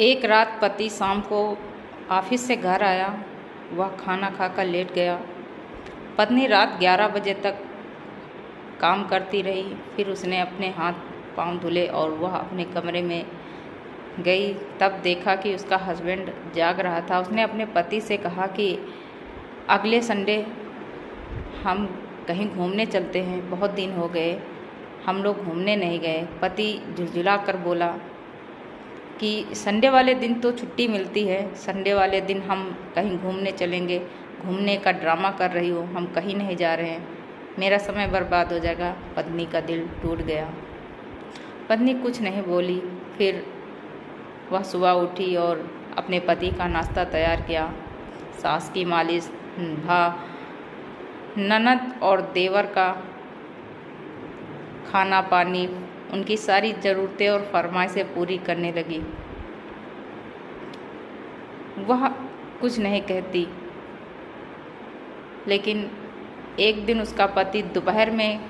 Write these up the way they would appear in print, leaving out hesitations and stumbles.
एक रात पति शाम को ऑफिस से घर आया। वह खाना खाकर लेट गया। पत्नी रात 11 बजे तक काम करती रही। फिर उसने अपने हाथ पांव धुले और वह अपने कमरे में गई। तब देखा कि उसका हस्बैंड जाग रहा था। उसने अपने पति से कहा कि अगले संडे हम कहीं घूमने चलते हैं, बहुत दिन हो गए हम लोग घूमने नहीं गए। पति झुलझुला कर बोला कि संडे वाले दिन तो छुट्टी मिलती है, संडे वाले दिन हम कहीं घूमने चलेंगे। घूमने का ड्रामा कर रही हो, हम कहीं नहीं जा रहे हैं, मेरा समय बर्बाद हो जाएगा। पत्नी का दिल टूट गया। पत्नी कुछ नहीं बोली। फिर वह सुबह उठी और अपने पति का नाश्ता तैयार किया। सास की मालिश, ननद और देवर का खाना पानी, उनकी सारी ज़रूरतें और फरमाइशें पूरी करने लगी। वह कुछ नहीं कहती, लेकिन एक दिन उसका पति दोपहर में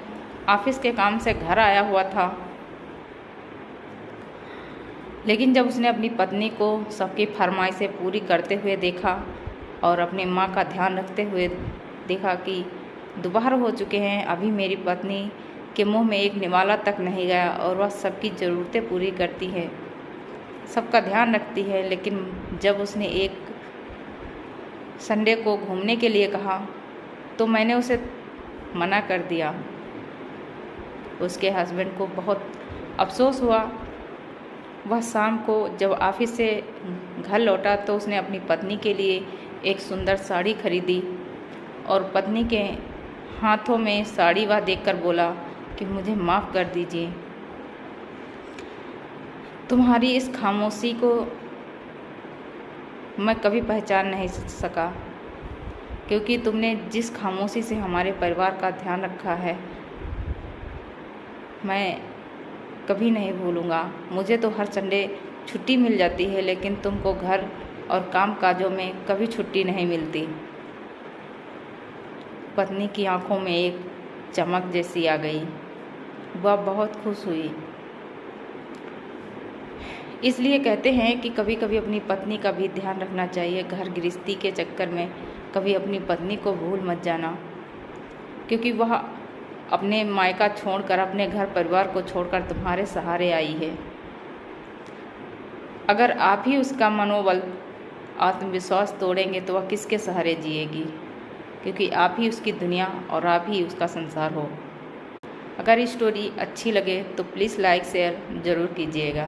ऑफिस के काम से घर आया हुआ था। लेकिन जब उसने अपनी पत्नी को सबकी फरमाइशें पूरी करते हुए देखा और अपनी माँ का ध्यान रखते हुए देखा कि दोपहर हो चुके हैं, अभी मेरी पत्नी के मुंह में एक निवाला तक नहीं गया और वह सबकी ज़रूरतें पूरी करती है, सबका ध्यान रखती है। लेकिन जब उसने एक संडे को घूमने के लिए कहा तो मैंने उसे मना कर दिया। उसके हस्बैंड को बहुत अफसोस हुआ। वह शाम को जब ऑफिस से घर लौटा तो उसने अपनी पत्नी के लिए एक सुंदर साड़ी खरीदी और पत्नी के हाथों में साड़ी वह देखकर बोला कि मुझे माफ़ कर दीजिए, तुम्हारी इस खामोशी को मैं कभी पहचान नहीं सका, क्योंकि तुमने जिस खामोशी से हमारे परिवार का ध्यान रखा है मैं कभी नहीं भूलूँगा। मुझे तो हर संडे छुट्टी मिल जाती है, लेकिन तुमको घर और काम काजों में कभी छुट्टी नहीं मिलती। पत्नी की आंखों में एक चमक जैसी आ गई। वह बहुत खुश हुई। इसलिए कहते हैं कि कभी कभी अपनी पत्नी का भी ध्यान रखना चाहिए। घर गृहस्थी के चक्कर में कभी अपनी पत्नी को भूल मत जाना, क्योंकि वह अपने मायका छोड़कर, अपने घर परिवार को छोड़कर तुम्हारे सहारे आई है। अगर आप ही उसका मनोबल, आत्मविश्वास तोड़ेंगे तो वह किसके सहारे जिएगी, क्योंकि आप ही उसकी दुनिया और आप ही उसका संसार हो। अगर ये स्टोरी अच्छी लगे तो प्लीज़ लाइक शेयर ज़रूर कीजिएगा।